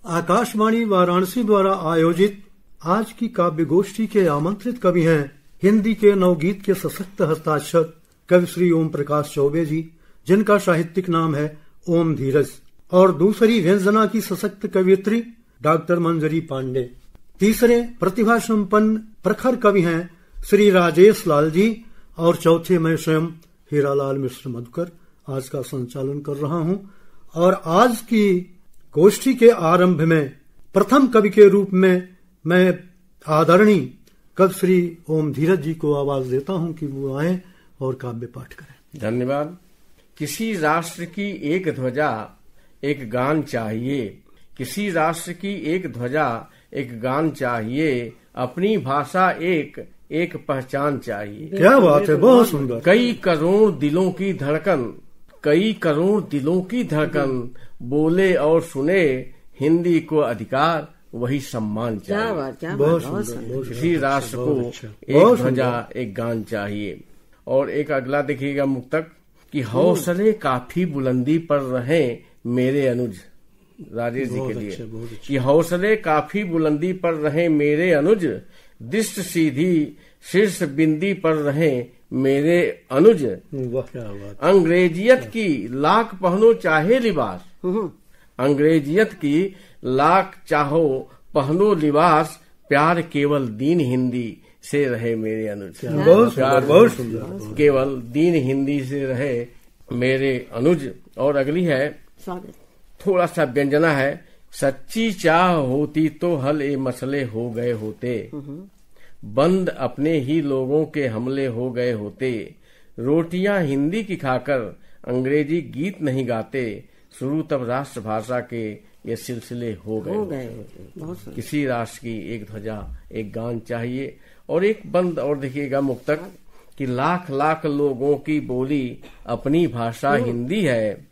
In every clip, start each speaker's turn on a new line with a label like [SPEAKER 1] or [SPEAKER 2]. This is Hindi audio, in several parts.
[SPEAKER 1] आकाशवाणी वाराणसी द्वारा आयोजित आज की काव्य गोष्ठी के आमंत्रित कवि हैं हिंदी के नवगीत के सशक्त हस्ताक्षर कवि श्री ओम प्रकाश चौबे जी, जिनका साहित्यिक नाम है ओम धीरज, और दूसरी व्यंजना की सशक्त कवियत्री डॉक्टर मंजरी पांडे। तीसरे प्रतिभा संपन्न प्रखर कवि हैं श्री राजेश लाल जी, और चौथे मैं स्वयं हीरालाल मिश्र मधुकर आज का संचालन कर रहा हूं। और आज की गोष्ठी के आरंभ में प्रथम कवि के रूप में मैं आदरणीय कवि श्री ओम धीरज जी को आवाज देता हूं कि वो आए और काव्य पाठ करें।
[SPEAKER 2] धन्यवाद। किसी राष्ट्र की एक ध्वजा एक गान चाहिए, किसी राष्ट्र की एक ध्वजा एक गान चाहिए, अपनी भाषा एक एक पहचान चाहिए।
[SPEAKER 1] क्या बात है, बहुत सुंदर।
[SPEAKER 2] कई करोड़ दिलों की धड़कन, कई करोड़ दिलों की धड़कन, बोले और सुने हिंदी को अधिकार वही सम्मान चाहिए।
[SPEAKER 1] बहुत सुंदर।
[SPEAKER 2] किसी राष्ट्र को एक ध्वजा एक गान चाहिए। और एक अगला देखिएगा मुक्तक कि हौसले काफी बुलंदी पर रहे मेरे अनुज, राजेश जी के लिए कि हौसले काफी बुलंदी पर रहे मेरे अनुज, दृष्ट सीधी शीर्ष बिंदी पर रहे मेरे अनुज, अंग्रेजियत की लाख पहनो चाहे लिबास, अंग्रेजियत की लाख चाहो पहनो लिबास, प्यार केवल दीन हिंदी से रहे मेरे अनुज।
[SPEAKER 1] प्यार बहुत सुंदर,
[SPEAKER 2] केवल दीन हिंदी से रहे मेरे अनुज। और अगली है थोड़ा सा व्यंजना है, सच्ची चाह होती तो हल ए मसले हो गए होते, बंद अपने ही लोगों के हमले हो गए होते, रोटियां हिंदी की खाकर अंग्रेजी गीत नहीं गाते, शुरू तब राष्ट्रभाषा के ये सिलसिले हो गए। किसी राष्ट्र की एक ध्वजा एक गान चाहिए। और एक बंद और देखिएगा मुक्तक कि लाख लाख लोगों की बोली अपनी भाषा हिंदी है,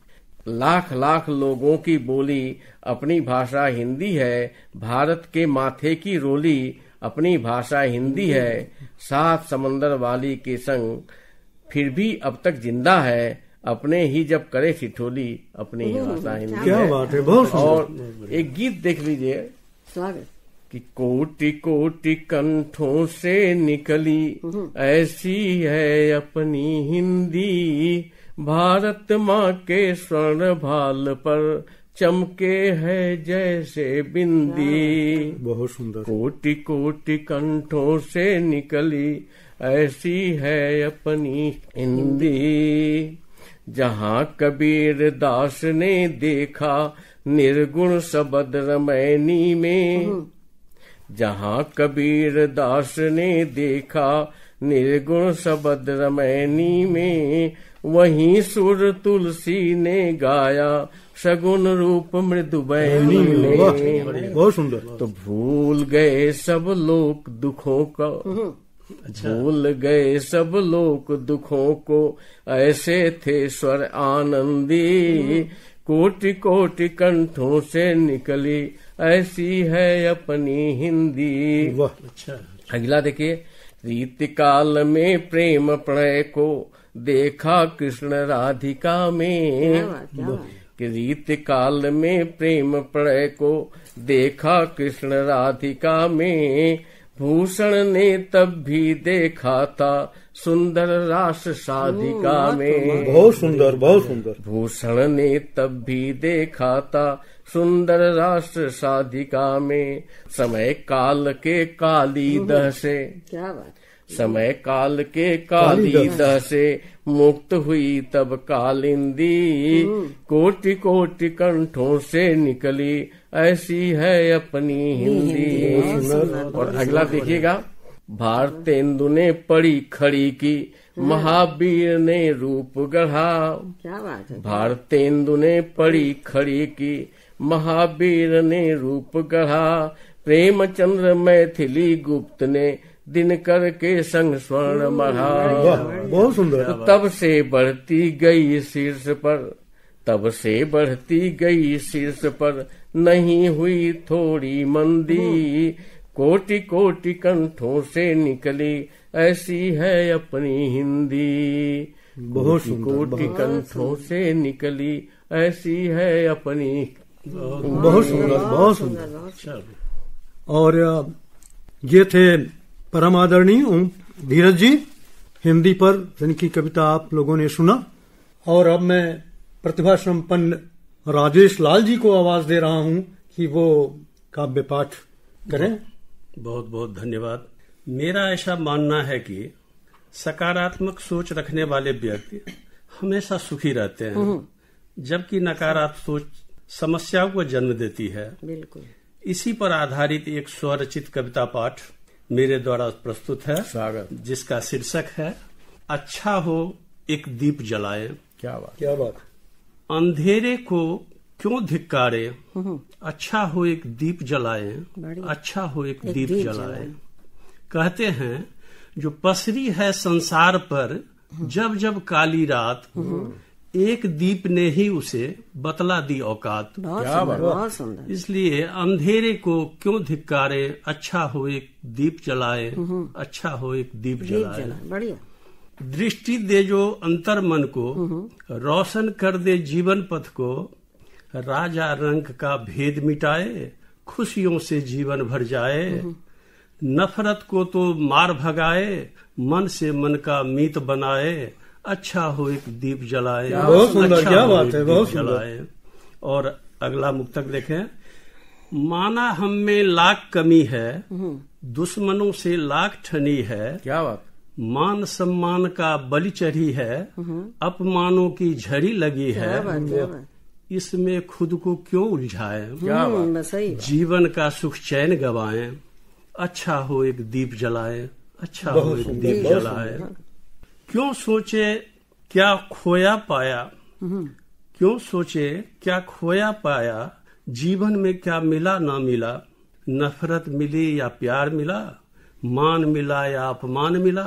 [SPEAKER 2] लाख लाख लोगों की बोली अपनी भाषा हिंदी है, भारत के माथे की रोली अपनी भाषा हिंदी है, सात समंदर वाली के संग फिर भी अब तक जिंदा है, अपने ही जब करे ठिठोली अपनी ही भाषा हिंदी।
[SPEAKER 1] क्या बात है, बहुत सुंदर।
[SPEAKER 2] और एक गीत देख लीजिए कि कोटि कोटि कंठों से निकली ऐसी है अपनी हिंदी, भारत माँ के स्वर्ण भाल पर चमके है जैसे बिंदी।
[SPEAKER 1] बहुत सुंदर।
[SPEAKER 2] कोटि कोटि कंठों से निकली ऐसी है अपनी हिंदी, जहाँ कबीर दास ने देखा निर्गुण शब्द रमैनी में, जहाँ कबीर दास ने देखा निर्गुण शब्द रमैनी में, वहीं सुर तुलसी ने गाया सगुन रूप मृदुबैनी में।
[SPEAKER 1] बहुत सुंदर।
[SPEAKER 2] तो भूल गए सब लोग दुखों का, भूल गए सब लोग दुखों को, ऐसे थे स्वर आनंदी, कोटि कोटि कंठों से निकली ऐसी है अपनी हिंदी।
[SPEAKER 1] अच्छा।
[SPEAKER 2] अगला देखिए, रीति काल में प्रेम प्रणय को देखा कृष्ण राधिका में, कि रीति काल में प्रेम प्रणय को देखा कृष्ण राधिका में, भूषण ने तब भी देखा था सुंदर रास साधिका में।
[SPEAKER 1] बहुत सुंदर, बहुत सुंदर।
[SPEAKER 2] भूषण ने तब भी देखा था सुंदर राष्ट्र साधिका में, समय काल के काली दह से,
[SPEAKER 3] क्या बात,
[SPEAKER 2] समय काल के काली दह से मुक्त हुई तब कालिंदी, कोटि कोटि कंठों से निकली ऐसी है अपनी हिंदी। और अगला देखिएगा, भारतेंदु ने पड़ी खड़ी की महावीर ने रूप गढ़ा,
[SPEAKER 3] क्या बात है,
[SPEAKER 2] भारतेंदु ने पड़ी खड़ी की महावीर ने रूप गढ़ा, प्रेमचंद्र मैथिली गुप्त ने दिनकर के संग स्वर्ण मढ़ा।
[SPEAKER 1] बहुत सुंदर।
[SPEAKER 2] तब से बढ़ती गई शीर्ष पर, तब से बढ़ती गई शीर्ष पर, नहीं हुई थोड़ी मंदी, कोटि कोटि कंठों से निकली ऐसी है अपनी हिंदी।
[SPEAKER 1] बहुत
[SPEAKER 2] कोटि कंठों से निकली ऐसी है अपनी
[SPEAKER 1] बहुत सुंदर, बहुत सुंदर।
[SPEAKER 3] बहुत
[SPEAKER 1] और ये थे परम आदरणीय ओम धीरज जी, हिंदी पर जिनकी कविता आप लोगों ने सुना। और अब मैं प्रतिभा संपन्न राजेश लाल जी को आवाज दे रहा हूं कि वो काव्य पाठ करें।
[SPEAKER 4] बहुत बहुत धन्यवाद। मेरा ऐसा मानना है कि सकारात्मक सोच रखने वाले व्यक्ति हमेशा सुखी रहते हैं, जबकि नकारात्मक सोच समस्याओं को जन्म देती है।
[SPEAKER 3] बिल्कुल।
[SPEAKER 4] इसी पर आधारित एक स्वरचित कविता पाठ मेरे द्वारा प्रस्तुत है,
[SPEAKER 2] स्वागत।
[SPEAKER 4] जिसका शीर्षक है अच्छा हो एक दीप जलाए।
[SPEAKER 2] क्या बात,
[SPEAKER 1] क्या बात।
[SPEAKER 4] अंधेरे को क्यों धिक्कारे, अच्छा हो एक दीप जलाए, अच्छा हो एक दीप जलाए। कहते हैं जो पसरी है संसार पर जब जब काली रात, एक दीप ने ही उसे बतला दी औकात।
[SPEAKER 3] बहुत सुंदर।
[SPEAKER 4] इसलिए अंधेरे को क्यों धिक्कारे, अच्छा हो एक दीप जलाए, अच्छा हो एक दीप जलाए।
[SPEAKER 3] बढ़िया।
[SPEAKER 4] दृष्टि दे जो अंतर मन को, रोशन कर दे जीवन पथ को, राजा रंग का भेद मिटाए, खुशियों से जीवन भर जाए। नफरत को तो मार भगाए, मन से मन का मीत बनाए, अच्छा हो एक दीप जलाए।
[SPEAKER 1] बहुत सुंदर,
[SPEAKER 4] अच्छा
[SPEAKER 1] क्या
[SPEAKER 4] हो
[SPEAKER 1] बात
[SPEAKER 4] एक
[SPEAKER 1] है,
[SPEAKER 4] दीप
[SPEAKER 1] बहुत सुंदर।
[SPEAKER 4] जलाए। और अगला मुक्तक देखें। माना हम में लाख कमी है, दुश्मनों से लाख ठनी है,
[SPEAKER 2] क्या बात।
[SPEAKER 4] मान सम्मान का बलि चढ़ी है, अपमानों की झड़ी लगी है, इसमें खुद को क्यों उलझाए।
[SPEAKER 2] क्या बात।
[SPEAKER 4] जीवन का सुख चैन गवाएं, अच्छा हो एक दीप जलाए, अच्छा हो एक दीप जलाए। क्यों सोचे क्या खोया पाया, क्यों सोचे क्या खोया पाया, जीवन में क्या मिला ना मिला, नफरत मिली या प्यार मिला, मान मिला या अपमान मिला,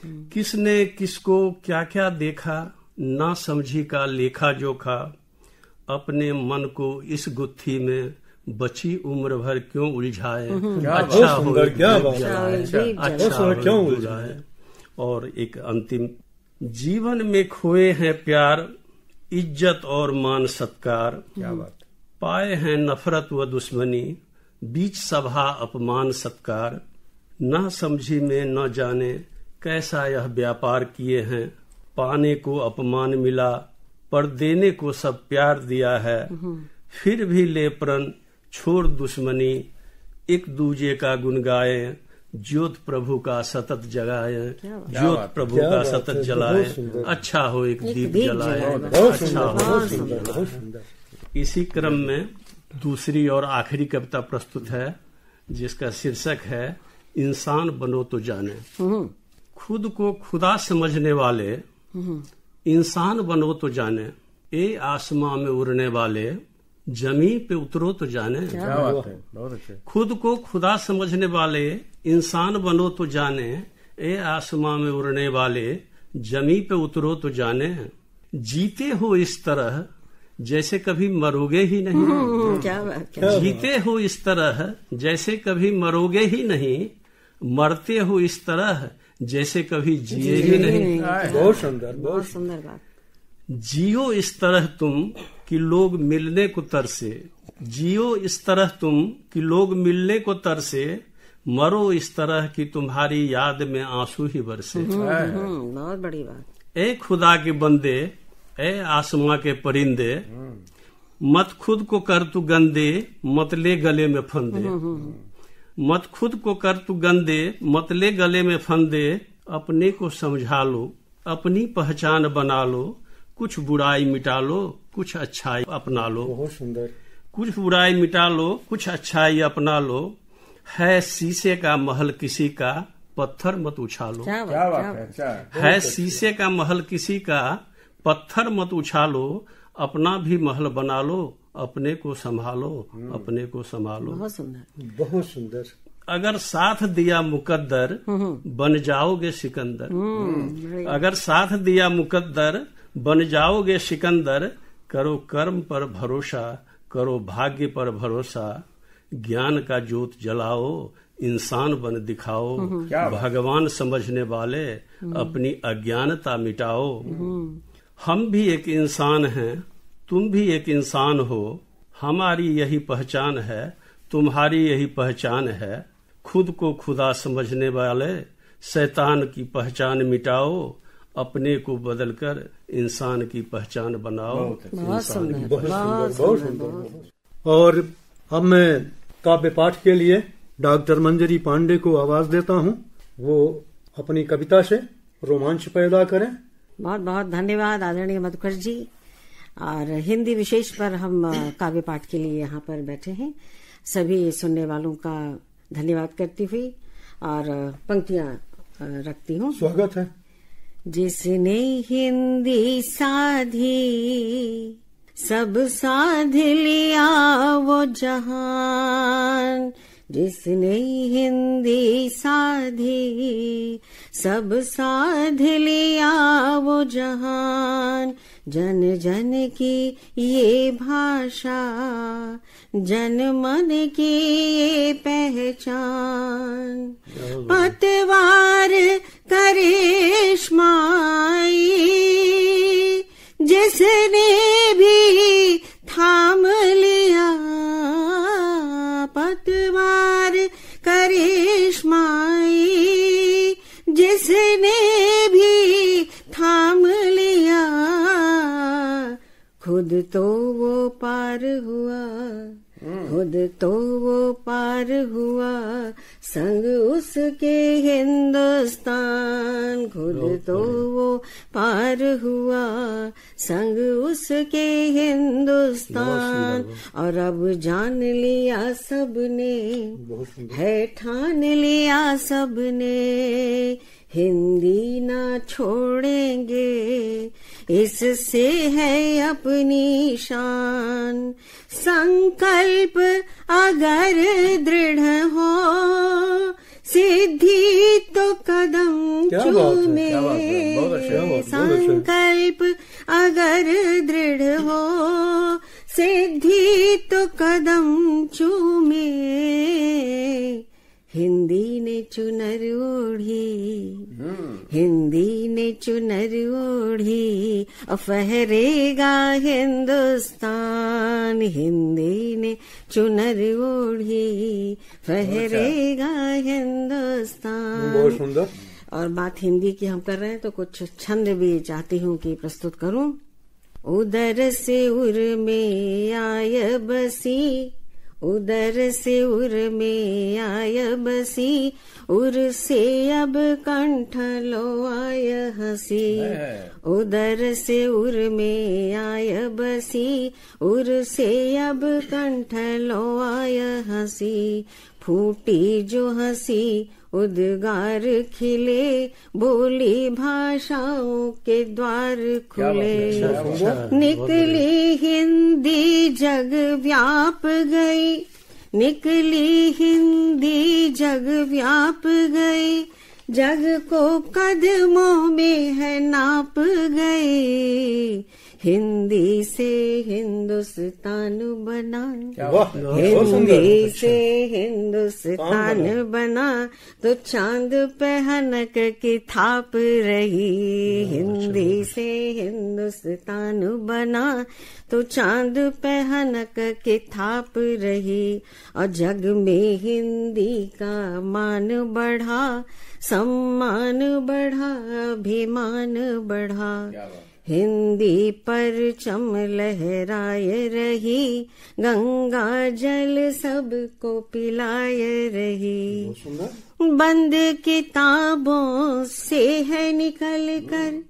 [SPEAKER 4] किसने किसको क्या क्या देखा, ना समझी का लेखा जोखा, अपने मन को इस गुत्थी में बची उम्र भर क्यों उलझाए। अच्छा हो एक दीप जलाए, अच्छा हो क्यों उलझाए। और एक अंतिम, जीवन में खोए हैं प्यार, इज्जत और मान सत्कार,
[SPEAKER 2] क्या बात।
[SPEAKER 4] पाए हैं नफरत व दुश्मनी, बीच सभा अपमान सत्कार, न समझी में न जाने कैसा यह व्यापार किए हैं, पाने को अपमान मिला पर देने को सब प्यार दिया है, फिर भी ले प्रण छोड़ दुश्मनी, एक दूजे का गुण गाए, ज्योत प्रभु का सतत जगाए, ज्योत प्रभु का सतत जलाए, अच्छा हो एक दीप जलाए, अच्छा हो। इसी क्रम में दूसरी और आखिरी कविता प्रस्तुत है, जिसका शीर्षक है इंसान बनो तो जाने। खुद को खुदा समझने वाले इंसान बनो तो जाने, ए आसमां में उड़ने वाले जमीन पे उतरो तो जाने।
[SPEAKER 2] क्या बात है, बहुत अच्छे।
[SPEAKER 4] खुद को खुदा समझने वाले इंसान बनो तो जाने, ए आसमां में उड़ने वाले जमीन पे उतरो तो जाने। जीते हो इस तरह जैसे कभी मरोगे ही नहीं,
[SPEAKER 3] क्या बात है।
[SPEAKER 4] जीते हो इस तरह जैसे कभी मरोगे ही नहीं, मरते हो इस तरह जैसे कभी जिए ही नहीं।
[SPEAKER 1] बहुत सुंदर,
[SPEAKER 3] बहुत सुंदर बात।
[SPEAKER 4] जियो इस तरह तुम कि लोग मिलने को तरसे, जियो इस तरह तुम कि लोग मिलने को तरसे, मरो इस तरह कि तुम्हारी याद में आंसू ही बरसे।
[SPEAKER 3] बहुत बड़ी बात।
[SPEAKER 4] ए खुदा के बंदे, ए आसमां के परिंदे, मत खुद को कर तू गंदे, मत ले गले में फंदे। मत खुद को कर तू गंदे, मत ले गले में फंदे, अपने को समझा लो, अपनी पहचान बना लो, कुछ बुराई मिटा लो, कुछ अच्छाई अपना लो।
[SPEAKER 1] बहुत सुंदर।
[SPEAKER 4] कुछ बुराई मिटा लो, कुछ अच्छाई अपना लो, है शीशे का महल किसी का, पत्थर मत उछालो।
[SPEAKER 3] क्या
[SPEAKER 2] बात है। अच्छा
[SPEAKER 4] है शीशे का महल किसी का, पत्थर मत उछालो, अपना भी महल बना लो, अपने को संभालो, अपने को संभालो।
[SPEAKER 3] बहुत सुंदर,
[SPEAKER 1] बहुत सुंदर।
[SPEAKER 4] अगर साथ दिया मुकद्दर बन जाओगे सिकंदर। अगर साथ दिया मुकद्दर बन जाओगे सिकंदर, करो कर्म पर भरोसा, करो भाग्य पर भरोसा, ज्ञान का ज्योत जलाओ, इंसान बन दिखाओ, भगवान समझने वाले अपनी अज्ञानता मिटाओ। हम भी एक इंसान हैं, तुम भी एक इंसान हो, हमारी यही पहचान है, तुम्हारी यही पहचान है। खुद को खुदा समझने वाले शैतान की पहचान मिटाओ, अपने को बदलकर इंसान की पहचान बनाओ।
[SPEAKER 3] बहुत सुंदर।
[SPEAKER 1] और अब मैं काव्य पाठ के लिए डॉक्टर मंजरी पांडे को आवाज देता हूँ। वो अपनी कविता से रोमांच पैदा करें।
[SPEAKER 3] बहुत बहुत धन्यवाद आदरणीय मधुकर जी। और हिंदी विशेष पर हम काव्य पाठ के लिए यहाँ पर बैठे हैं। सभी सुनने वालों का धन्यवाद करती हुई और पंक्तियां रखती हूँ।
[SPEAKER 1] स्वागत है।
[SPEAKER 3] जिसने हिंदी साधी सब साध लिया वो जहान, जिसने हिंदी साधी सब साध लिया वो जहान। जन जन की ये भाषा, जन मन की ये पहचान। पतवार करिश्माई जिसने भी थाम लिया, पतवार करिश्माई जिसने भी थाम लिया। खुद तो वो पार हुआ, खुद तो वो पार हुआ, संग उसके हिंदुस्तान। खुद तो वो पार हुआ, संग उसके हिंदुस्तान। और अब जान लिया सबने, है ठान लिया सबने, हिंदी ना छोड़ेंगे, इससे है अपनी शान। संकल्प अगर दृढ़ हो, सिद्धि तो कदम चूमे। संकल्प अगर दृढ़ हो, सिद्धि तो कदम चूमे। हिंदी ने चुनर ओढ़ी, हिंदी ने चुनर ओढ़ी, फहरेगा हिंदुस्तान। हिंदी ने चुनर ओढ़ी, फहरेगा हिंदुस्तान।
[SPEAKER 1] बहुत सुंदर।
[SPEAKER 3] और बात हिंदी की हम कर रहे हैं तो कुछ छंद भी चाहती हूँ कि प्रस्तुत करूँ। उदर से उर में आय बसी, उदर से उर में आय बसी, उर से अब कंठ लो आय हंसी। उदर से उर में आय बसी, उर से अब कंठ लो आय हंसी। फूटी जो हंसी उद्गार खिले, बोली भाषाओं के द्वार खुले। निकली हिंदी जग व्याप गई, निकली हिंदी जग व्याप गई, जग को कदमों में है नाप गई। हिंदी से हिंदुस्तान बना, हिंदी से हिंदुस्तान बना, तो चांद पे हनक की थाप रही। हिंदी से हिंदुस्तान बना, तो चांद पे हनक की थाप रही। और जग में हिंदी का मान बढ़ा, सम्मान बढ़ा, अभिमान बढ़ा। हिंदी परचम लहराए रही, गंगा जल सबको पिलाए रही। बंद किताबों से है निकल कर,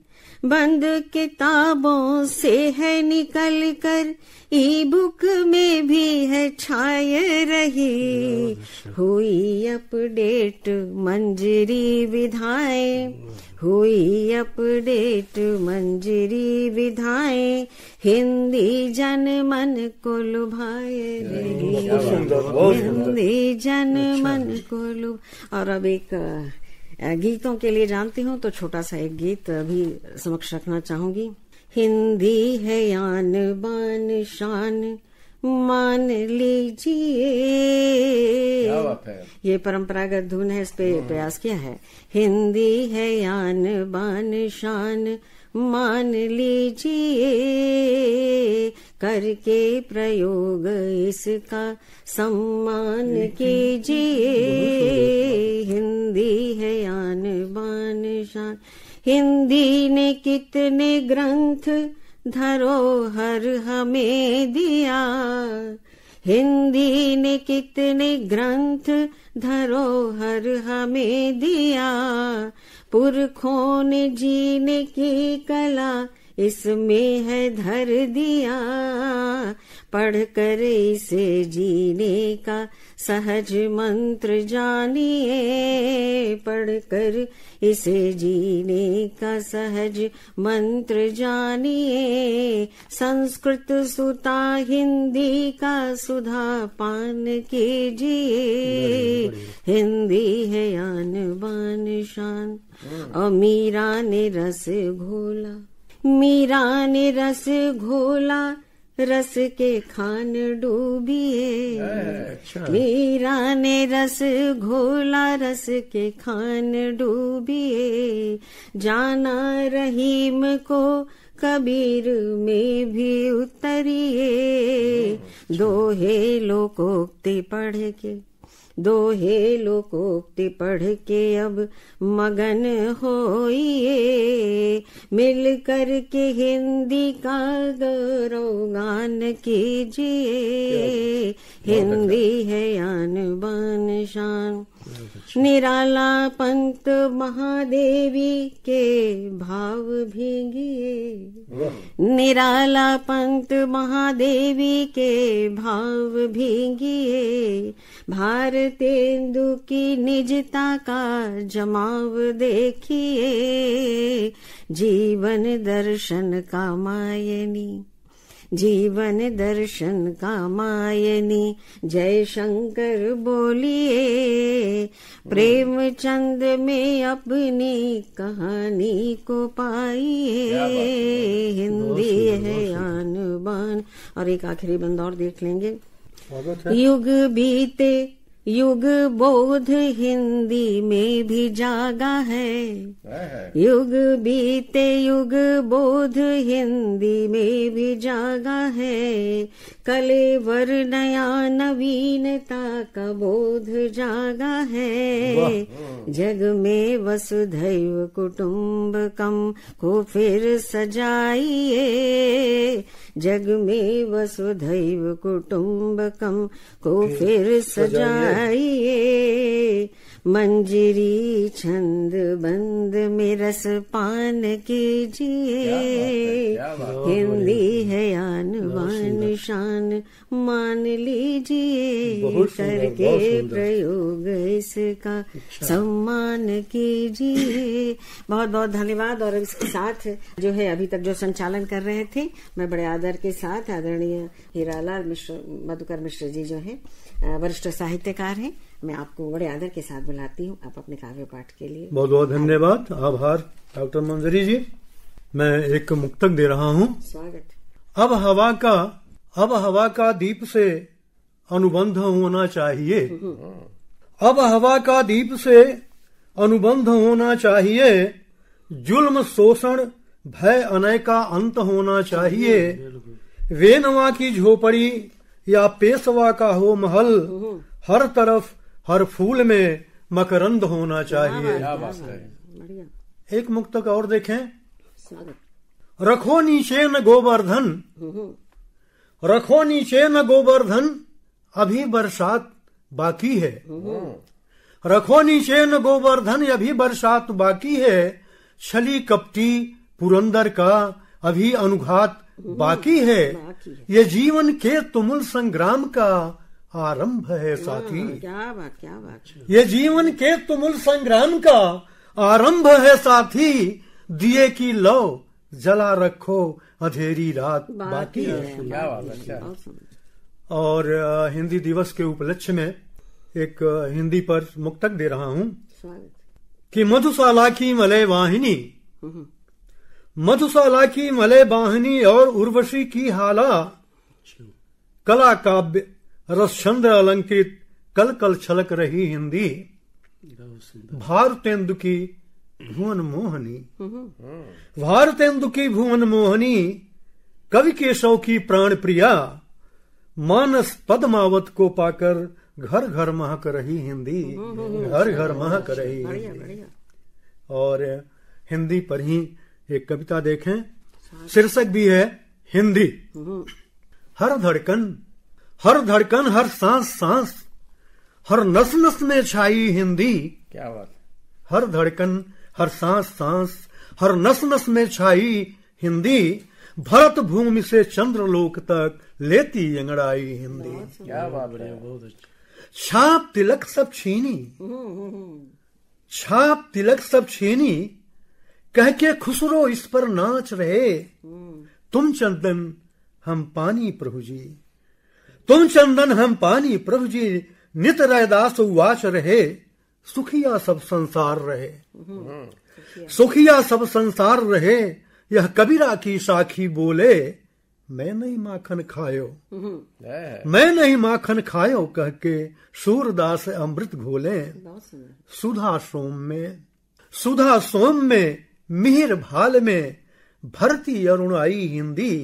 [SPEAKER 3] बंद किताबों से है निकल कर, ई बुक में भी है छाए रही। हुई अपडेट मंजरी विधाएं, हुई अपडेट मंजरी विधाएं, हिंदी जन मन को लुभाए रही। हिंदी जन मन को लुभ। और अब एक गीतों के लिए जानती हूँ तो छोटा सा एक गीत अभी समक्ष रखना चाहूंगी। हिंदी है यान बान शान, मान लीजिए। ये परंपरागत धुन है, इस पे प्रयास किया है। हिंदी है यान बान शान, मान लीजिए, करके प्रयोग इसका सम्मान कीजिए। हिंदी है आन बान शान, हिंदी ने कितने ग्रंथ धरोहर हमें दिया। हिंदी ने कितने ग्रंथ धरोहर हमें दिया। पुरखों ने जीने की कला इसमें है धर दिया। पढ़कर इसे जीने का सहज मंत्र जानिए। पढ़कर इसे जीने का सहज मंत्र जानिए। संस्कृत सुता हिंदी का सुधा पान कीजिए। हिंदी है आन बान शान, और मीरा ने रस घोला, मीरा ने रस घोला, रस के खान डूबिए। मीरा ने रस घोला, रस के खान डूबिए। जाना रहीम को कबीर में भी उतरिए। दोहे लोकोक्ति पढ़ के, दोहे लोकोक्ति पढ़ के अब मगन होइए। मिल कर के हिंदी का गौरव गान कीजिए। हिंदी है आन बान शान, निराला पंत महादेवी के भाव भींगिए। निराला पंत महादेवी के भाव भींगिए। भारतेंदु की निजता का जमाव देखिए। जीवन दर्शन का मायनी, जीवन दर्शन का मायनी, जय शंकर बोलिए। प्रेमचंद में अपनी कहानी को पाइए। हिंदी है आन बान। और एक आखिरी बंद और देख लेंगे। युग बीते युग बोध हिंदी में भी जागा है। युग बीते युग बोध हिंदी में भी जागा है। कलेवर नया नवीनता का बोध जागा है। जग में वसुधैव कुटुंबकम को फिर सजाइए। जग में वसुधैव कुटुंबकम को फिर सजाइए। मंजरी छंद बंद में रस पान कीजिए। हिंदी है आन बान शान, मान लीजिए। करके प्रयोग इसका सम्मान कीजिए। बहुत बहुत धन्यवाद। और इसके साथ जो है अभी तक जो संचालन कर रहे थे, मैं बड़े आदर के साथ आदरणीय हीरालाल मिश्र मधुकर मिश्र जी जो है वरिष्ठ साहित्यकार हैं, मैं आपको बड़े आदर के साथ बुलाती हूँ आप अपने काव्य पाठ के लिए।
[SPEAKER 1] बहुत बहुत धन्यवाद, आभार डॉक्टर मंजरी जी। मैं एक मुक्तक दे रहा हूँ।
[SPEAKER 3] स्वागत।
[SPEAKER 1] अब हवा का दीप से अनुबंध होना चाहिए। अब हवा का दीप से अनुबंध होना चाहिए। जुल्म शोषण भय अनय का अंत होना चाहिए। वेनवा की झोपड़ी या पेशवा का हो महल, हर तरफ हर फूल में मकरंद होना चाहिए। एक मुक्तक और देखें। रखो नीचे न गोवर्धन, रखो नीचे न गोवर्धन, अभी बरसात बाकी है। रखो नीचे न गोवर्धन, अभी बरसात बाकी है। छली कपटी पुरंदर का अभी अनुघात बाकी है। ये जीवन के तुमुल संग्राम का आरंभ है साथी।
[SPEAKER 3] क्या बात, क्या बात।
[SPEAKER 1] ये जीवन के तुमुल संग्राम का आरंभ है साथी। दिए की लौ जला रखो, अंधेरी रात बाकी है।
[SPEAKER 2] क्या बात है।
[SPEAKER 1] और हिंदी दिवस के उपलक्ष्य में एक हिंदी पर मुक्तक दे रहा हूँ कि मधुशाला की मलय वाहिनी, मधुशाला की मलय वाहिनी और उर्वशी की हाला, कला काव्य रसचंद्र अलंकृत कल कल छलक रही हिंदी। भारतेंदु की भुवन मोहनी। भारतेंदु की भुवन मोहनी, कवि केशव की प्राण प्रिया, मानस पद्मावत को पाकर घर घर महक रही हिंदी, घर घर महक रही हिंदी। और हिंदी पर ही एक कविता देखें, शीर्षक भी है हिंदी। हर धड़कन हर सांस सांस, हर नस नस में छाई हिंदी।
[SPEAKER 2] क्या बात।
[SPEAKER 1] हर धड़कन हर सांस सांस, हर नस नस में छाई हिंदी। भरत भूमि से चंद्रलोक तक लेती अंगड़ाई हिंदी।
[SPEAKER 2] क्या बात है।
[SPEAKER 4] बहुत अच्छा।
[SPEAKER 1] छाप तिलक सब छीनी, छाप तिलक सब छीनी, कह के खुसरो इस पर नाच रहे। तुम चंदन हम पानी प्रभु जी, तुम चंदन हम पानी प्रभु जी, नित रैदास उवाच रहे। सुखिया सब संसार रहे, सुखिया सब संसार रहे। यह कबीरा की साखी बोले, मैं नहीं माखन खायो, मैं नहीं माखन खायो, कह के सूरदास अमृत घोले। सुधा सोम में मिहिर भाल में, भरती अरुणाई हिंदी।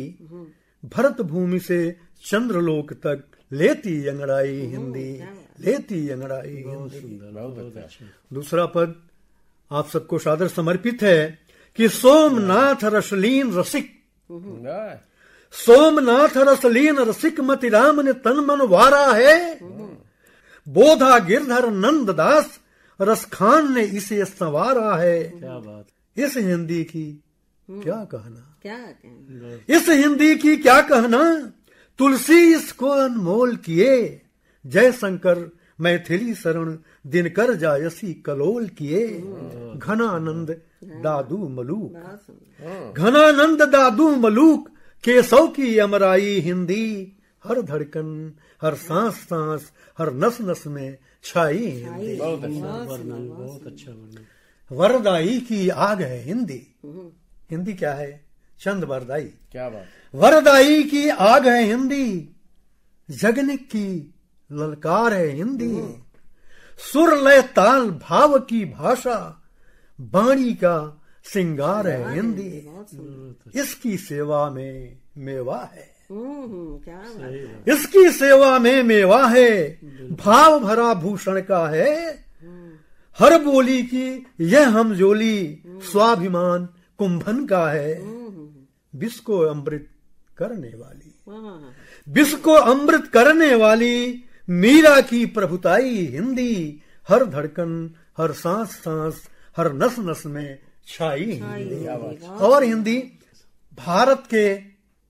[SPEAKER 1] भरत भूमि से चंद्रलोक तक लेती अंगड़ाई हिंदी, लेती अंगड़ाई हिंदी। दूसरा पद आप सबको सादर समर्पित है कि सोमनाथ रसलीन रसिक, सोमनाथ रसलीन रसिक, मति राम ने तन मन वारा है। बोधा गिरधर नंद दास, रस खान ने इसे संवारा है।
[SPEAKER 4] क्या बात।
[SPEAKER 1] इस हिंदी की क्या कहना, इस हिंदी की क्या कहना। तुलसी इसको अनमोल किए, जय शंकर मैथिली शरण, दिनकर जायसी कलोल किए। घनानंद दादू मलूक, घनानंद दादू मलूक, केशव की अमराई हिंदी। हर धड़कन हर सांस सांस, हर नस नस में छाई हिंदी।
[SPEAKER 4] बहुत अच्छा वर्णन।
[SPEAKER 1] वरदाई की आग है हिंदी। हिंदी क्या है? चंद वरदाई।
[SPEAKER 2] क्या बात।
[SPEAKER 1] वरदाई की आग है हिंदी, जगने की ललकार है हिंदी। सुर लय ताल भाव की भाषा, बाणी का सिंगार है हिंदी। इसकी सेवा में मेवा है, इसकी सेवा में मेवा है। भाव भरा भूषण का है, हर बोली की यह हमजोली, स्वाभिमान कुंभन का है। विष को अमृत करने वाली, विष को अमृत करने वाली, मीरा की प्रभुताई हिंदी। हर धड़कन हर सांस सांस, हर नस नस में छाई हिंदी। और हिंदी भारत के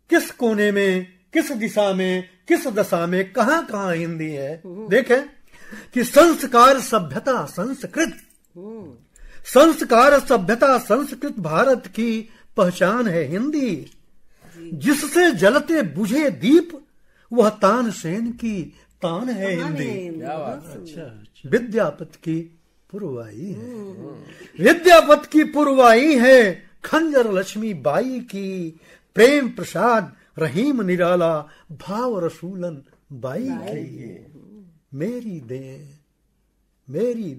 [SPEAKER 1] किस कोने में, किस दिशा में, किस दशा में, कहाँ कहाँ हिंदी है। देखें कि संस्कार सभ्यता संस्कृत, संस्कार सभ्यता संस्कृत भारत की पहचान है हिंदी। जिससे जलते बुझे दीप, वह तानसेन की तान है हिंदी।
[SPEAKER 4] अच्छा।
[SPEAKER 1] विद्यापति की पुरवाई है, विद्यापति की पुरवाई है। खंजर लक्ष्मी बाई की, प्रेम प्रसाद रहीम निराला, भाव रसूलन बाई की। मेरी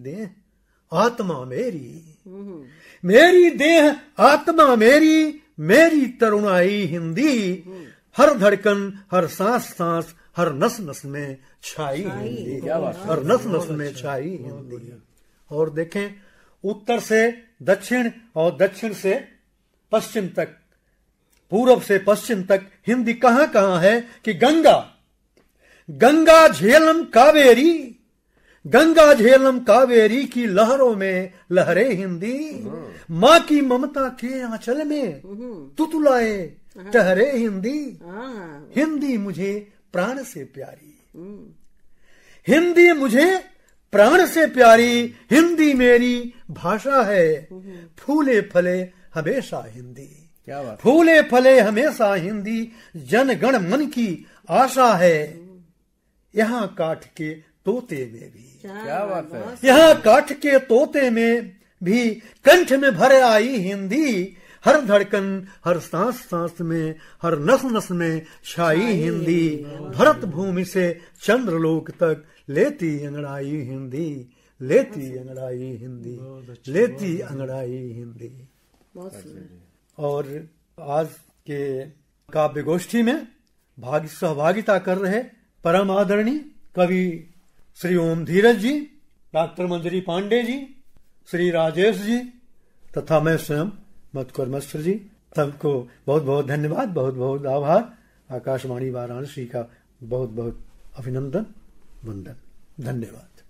[SPEAKER 1] देह आत्मा मेरी, मेरी देह आत्मा मेरी, मेरी तरुणाई हिंदी। हर धड़कन हर सांस सांस, हर नस नस में छाई हिंदी, हर नस नस में छाई हिंदी। और देखें उत्तर से दक्षिण और दक्षिण से पश्चिम तक, पूर्व से पश्चिम तक हिंदी कहाँ कहाँ है कि गंगा, गंगा झेलम कावेरी, गंगा झेलम कावेरी की लहरों में लहरे हिंदी। माँ की ममता के आंचल में तुतलाए ठहरे हिंदी। हिंदी मुझे प्राण से प्यारी, हिंदी मुझे प्राण से प्यारी, हिंदी मेरी भाषा है। फूले फले हमेशा हिंदी,
[SPEAKER 2] क्या बात।
[SPEAKER 1] फूले फले हमेशा हिंदी, जन गण मन की आशा है। यहाँ काठ के तोते में भी,
[SPEAKER 2] क्या बात है।
[SPEAKER 1] यहाँ काठ के तोते में भी कंठ में भर आई हिंदी। हर धड़कन हर सांस सांस में, हर नस नस में छाई हिंदी। भरत भूमि से चंद्रलोक तक लेती अंगड़ाई हिंदी। लेती अंगड़ाई हिंदी, लेती अंगड़ाई हिंदी।
[SPEAKER 3] बहुत सुंदर।
[SPEAKER 1] और आज के काव्य गोष्ठी में सहभागिता कर रहे परम आदरणीय कवि श्री ओम धीरज जी, डॉक्टर मंजरी पांडे जी, श्री राजेश जी तथा मैं स्वयं मधुकर मिश्र जी, सबको बहुत बहुत धन्यवाद, बहुत बहुत आभार। आकाशवाणी वाराणसी का बहुत बहुत अभिनंदन, वंदन, धन्यवाद।